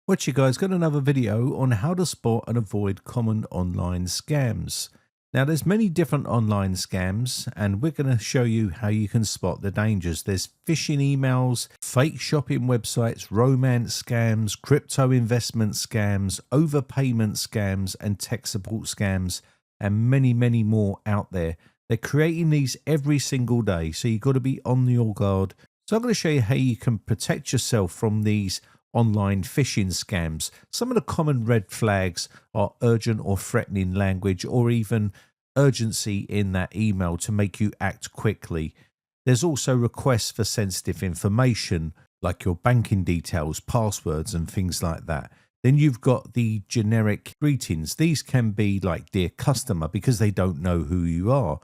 What you guys got another video on how to spot and avoid common online scams. Now there's many different online scams and we're going to show you how you can spot the dangers. There's phishing emails, fake shopping websites, romance scams, crypto investment scams, overpayment scams and tech support scams and many more out there. They're creating these every single day, so you've got to be on your guard. So I'm going to show you how you can protect yourself from these online phishing scams. Some of the common red flags are urgent or threatening language, or even urgency in that email to make you act quickly. There's also requests for sensitive information like your banking details, passwords and things like that. Then you've got the generic greetings. These can be like "Dear customer" because they don't know who you are.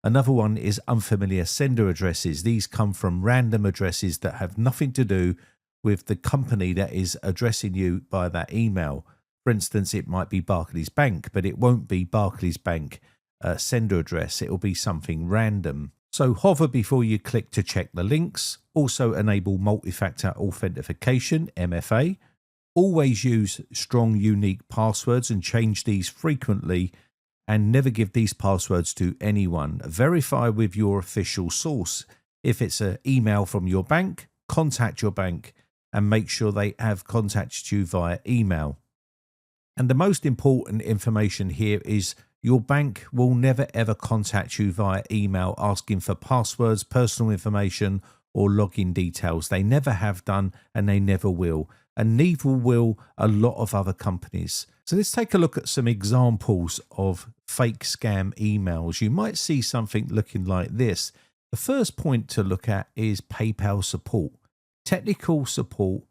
Another one is unfamiliar sender addresses. These come from random addresses that have nothing to do with the company that is addressing you by that email. For instance, it might be Barclays Bank, but it won't be Barclays Bank sender address. It will be something random. So hover before you click to check the links. Also enable multi-factor authentication, MFA. Always use strong, unique passwords and change these frequently, and never give these passwords to anyone. Verify with your official source. If it's an email from your bank, contact your bank and make sure they have contacted you via email. And the most important information here is your bank will never ever contact you via email asking for passwords, personal information or login details. They never have done and they never will. And neither will a lot of other companies. So let's take a look at some examples of fake scam emails. You might see something looking like this. The first point to look at is PayPal support. Technical support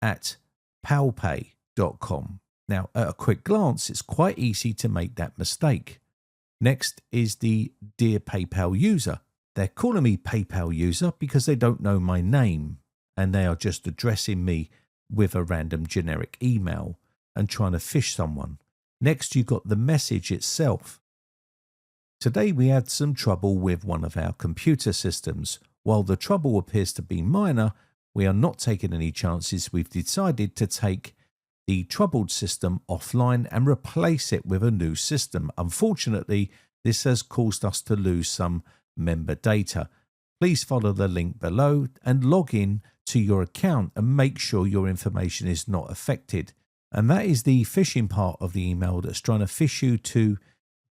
at palpay.com. Now, at a quick glance, it's quite easy to make that mistake. Next is the "Dear PayPal user." They're calling me PayPal user because they don't know my name and they are just addressing me with a random generic email and trying to phish someone. Next, you've got the message itself. Today, we had some trouble with one of our computer systems. While the trouble appears to be minor, we are not taking any chances. We've decided to take the troubled system offline and replace it with a new system. Unfortunately, this has caused us to lose some member data. Please follow the link below and log in to your account and make sure your information is not affected. And that is the phishing part of the email that's trying to phish you to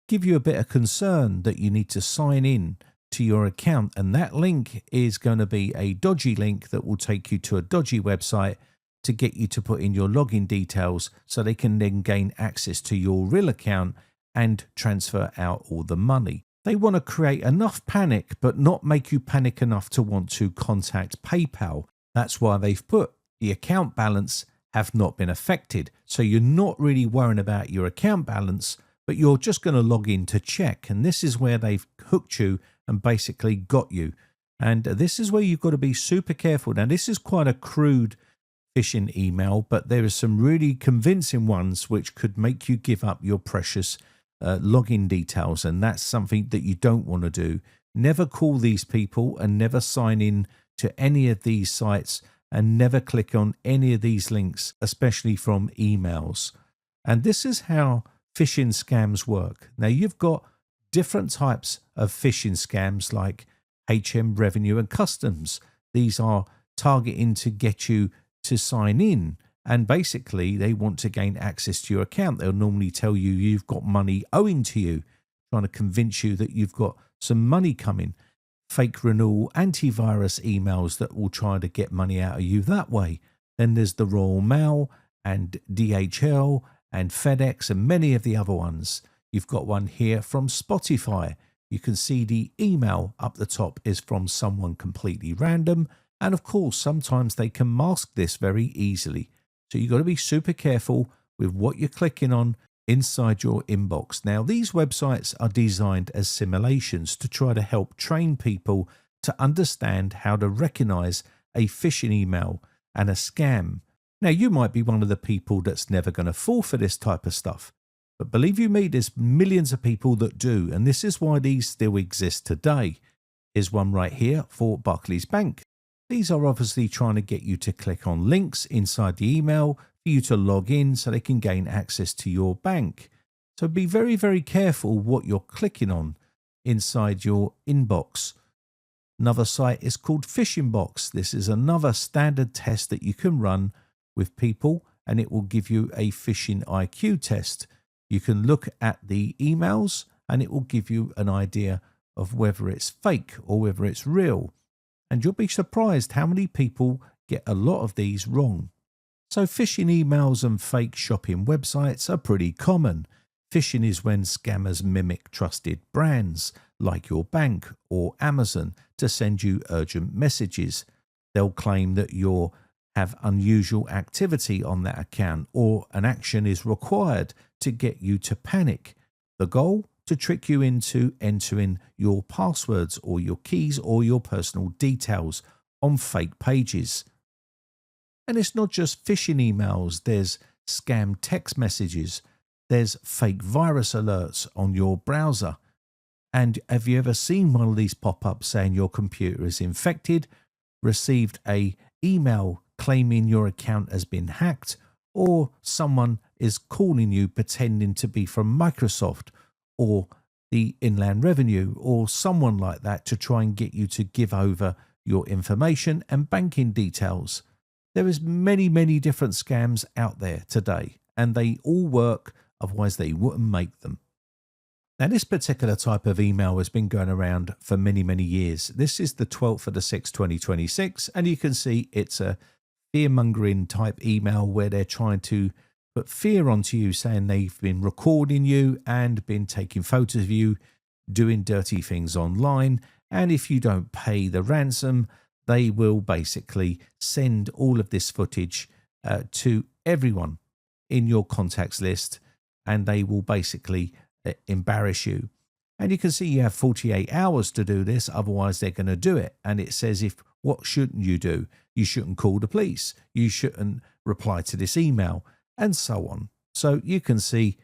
give you a bit of concern that you need to sign in to your account. And that link is going to be a dodgy link that will take you to a dodgy website to get you to put in your login details so they can then gain access to your real account and transfer out all the money. They want to create enough panic, but not make you panic enough to want to contact PayPal. That's why they've put the account balance have not been affected. So you're not really worrying about your account balance, but you're just going to log in to check. And this is where they've hooked you and basically got you. And this is where you've got to be super careful. Now, this is quite a crude phishing email, but there are some really convincing ones which could make you give up your precious login details, and that's something that you don't want to do. Never call these people and never sign in to any of these sites and never click on any of these links, especially from emails. And this is how phishing scams work. Now, you've got different types of phishing scams like HM Revenue and Customs. These are targeting to get you to sign in. And basically, they want to gain access to your account. They'll normally tell you you've got money owing to you, trying to convince you that you've got some money coming. Fake Renewal antivirus emails that will try to get money out of you that way. Then there's the Royal Mail and DHL and FedEx and many of the other ones. You've got one here from Spotify. You can see the email up the top is from someone completely random. And of course, sometimes they can mask this very easily. So you've got to be super careful with what you're clicking on inside your inbox. Now, these websites are designed as simulations to try to help train people to understand how to recognize a phishing email and a scam. Now, you might be one of the people that's never going to fall for this type of stuff. But believe you me, there's millions of people that do. And this is why these still exist today. Here's one right here for Barclays Bank. These are obviously trying to get you to click on links inside the email for you to log in so they can gain access to your bank. So be very, very careful what you're clicking on inside your inbox. Another site is called Phishing Box. This is another standard test that you can run with people, and it will give you a phishing IQ test. You can look at the emails and it will give you an idea of whether it's fake or whether it's real. And you'll be surprised how many people get a lot of these wrong. So phishing emails and fake shopping websites are pretty common. Phishing is when scammers mimic trusted brands like your bank or Amazon to send you urgent messages. They'll claim that you have unusual activity on that account or an action is required to get you to panic. The goal? To trick you into entering your passwords or your keys or your personal details on fake pages. And it's not just phishing emails, there's scam text messages, there's fake virus alerts on your browser. And have you ever seen one of these pop up saying your computer is infected, received a email claiming your account has been hacked, or someone is calling you pretending to be from Microsoft or the Inland Revenue or someone like that to try and get you to give over your information and banking details? There is many, many different scams out there today, and they all work, otherwise they wouldn't make them. Now, this particular type of email has been going around for many, many years. This is the 12th of the 6th, 2026, and you can see it's a fear-mongering type email where they're trying to put fear onto you, saying they've been recording you and been taking photos of you doing dirty things online. And if you don't pay the ransom, they will basically send all of this footage to everyone in your contacts list, and they will basically embarrass you. And you can see you have 48 hours to do this, otherwise they're going to do it. And it says, what shouldn't you do? You shouldn't call the police. You shouldn't reply to this email, and so on. So you can see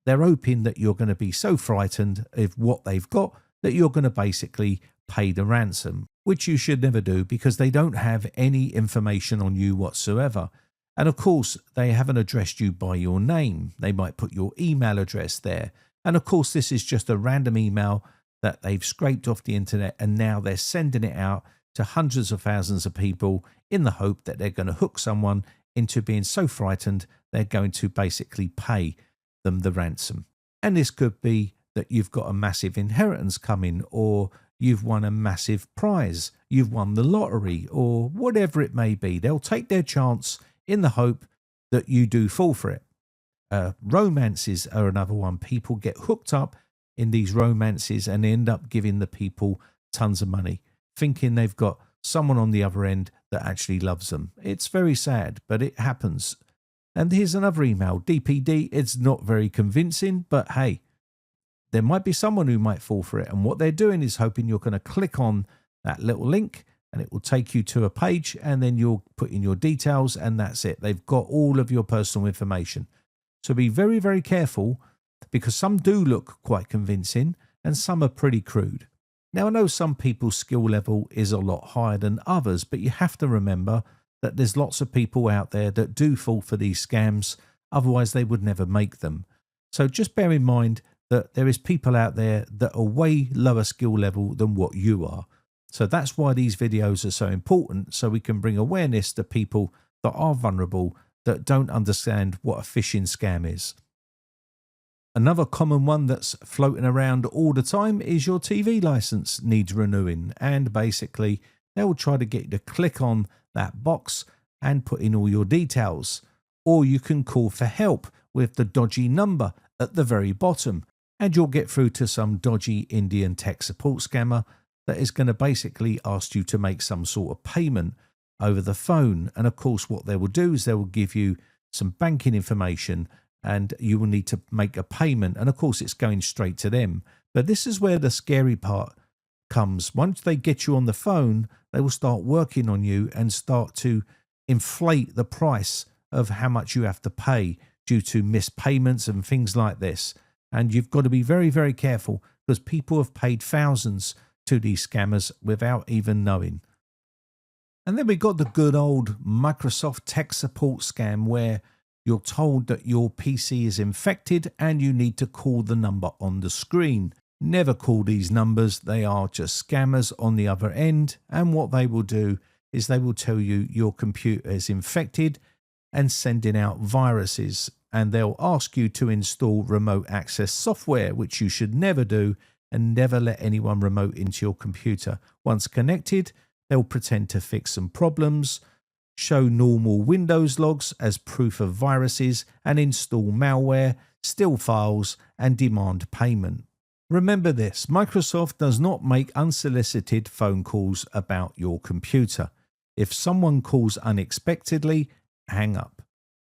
they're hoping that you're going to be so frightened of what they've got that you're going to basically pay the ransom, which you should never do because they don't have any information on you whatsoever. And of course, they haven't addressed you by your name. They might put your email address there. And of course, this is just a random email that they've scraped off the internet, and now they're sending it out to hundreds of thousands of people in the hope that they're going to hook someone into being so frightened they're going to basically pay them the ransom. And this could be that you've got a massive inheritance coming, or you've won a massive prize, you've won the lottery, or whatever it may be. They'll take their chance in the hope that you do fall for it. Romances are another one. People get hooked up in these romances and end up giving the people tons of money, thinking they've got someone on the other end that actually loves them. It's very sad, but it happens. And here's another email, DPD. It's not very convincing, but hey, there might be someone who might fall for it. And what they're doing is hoping you're going to click on that little link and it will take you to a page, and then you'll put in your details, and that's it. They've got all of your personal information. So be very, very careful, because some do look quite convincing and some are pretty crude. Now, I know some people's skill level is a lot higher than others, but you have to remember that there's lots of people out there that do fall for these scams, otherwise they would never make them. So just bear in mind that there is people out there that are way lower skill level than what you are. So that's why these videos are so important, so we can bring awareness to people that are vulnerable, that don't understand what a phishing scam is. Another common one that's floating around all the time is your TV license needs renewing, and basically they will try to get you to click on that box and put in all your details. Or you can call for help with the dodgy number at the very bottom, and you'll get through to some dodgy Indian tech support scammer that is going to basically ask you to make some sort of payment over the phone. And of course, what they will do is they will give you some banking information, and you will need to make a payment. And of course, it's going straight to them. But this is where the scary part comes. Once they get you on the phone, they will start working on you and start to inflate the price of how much you have to pay due to missed payments and things like this. And you've got to be very, very careful, because people have paid thousands to these scammers without even knowing. And then we got the good old Microsoft tech support scam, where You're told that your PC is infected and you need to call the number on the screen. Never call these numbers. They are just scammers on the other end. And what they will do is they will tell you your computer is infected and sending out viruses. And they'll ask you to install remote access software, which you should never do, and never let anyone remote into your computer. Once connected, they'll pretend to fix some problems, show normal Windows logs as proof of viruses, and install malware, steal files, and demand payment. Remember this, Microsoft does not make unsolicited phone calls about your computer. If someone calls unexpectedly, hang up.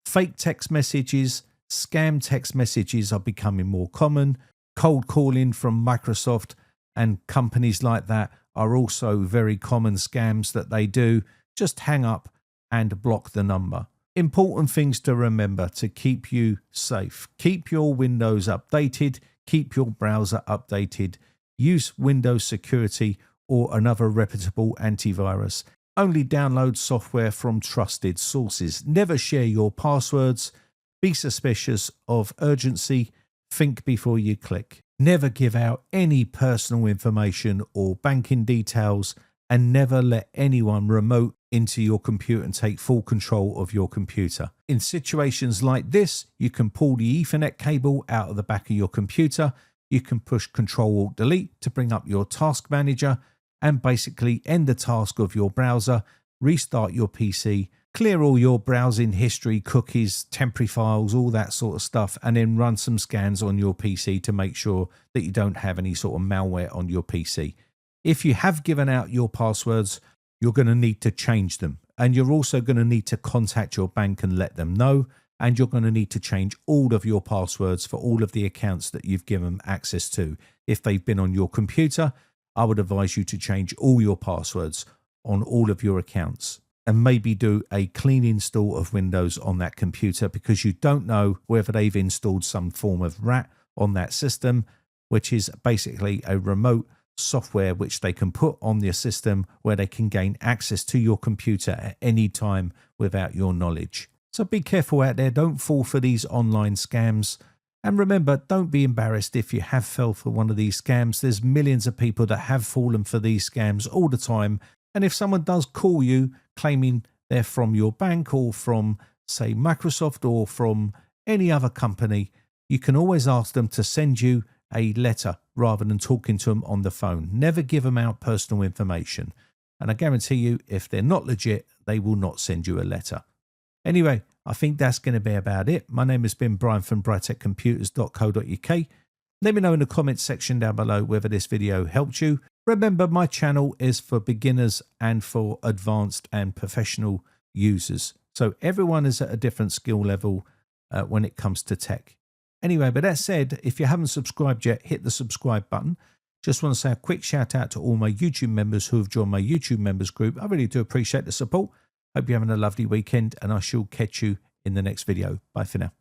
Fake text messages, scam text messages are becoming more common. Cold calling from Microsoft and companies like that are also very common scams that they do. Just hang up and block the number. Important things to remember to keep you safe. Keep your Windows updated. Keep your browser updated. Use Windows Security or another reputable antivirus. Only download software from trusted sources. Never share your passwords. Be suspicious of urgency. Think before you click. Never give out any personal information or banking details, and never let anyone remote into your computer and take full control of your computer. In situations like this, you can pull the Ethernet cable out of the back of your computer. You can push Ctrl-Alt-Delete to bring up your task manager and basically end the task of your browser, restart your PC, clear all your browsing history, cookies, temporary files, all that sort of stuff, and then run some scans on your PC to make sure that you don't have any sort of malware on your PC. If you have given out your passwords, you're going to need to change them. And you're also going to need to contact your bank and let them know. And you're going to need to change all of your passwords for all of the accounts that you've given them access to. If they've been on your computer, I would advise you to change all your passwords on all of your accounts. And maybe do a clean install of Windows on that computer, because you don't know whether they've installed some form of rat on that system, which is basically a remote software which they can put on their system where they can gain access to your computer at any time without your knowledge. So be careful out there. Don't fall for these online scams. And remember, don't be embarrassed if you have fell for one of these scams. There's millions of people that have fallen for these scams all the time. And if someone does call you claiming they're from your bank or from, say, Microsoft or from any other company, you can always ask them to send you a letter rather than talking to them on the phone. Never give them out personal information. And I guarantee you, if they're not legit, they will not send you a letter. Anyway, I think that's going to be about it. My name has been Brian from briteccomputers.co.uk. Let me know in the comments section down below whether this video helped you. Remember, my channel is for beginners and for advanced and professional users. So everyone is at a different skill level when it comes to tech. Anyway, but that said, if you haven't subscribed yet, hit the subscribe button. Just want to say a quick shout out to all my YouTube members who have joined my YouTube members group. I really do appreciate the support. Hope you're having a lovely weekend, and I shall catch you in the next video. Bye for now.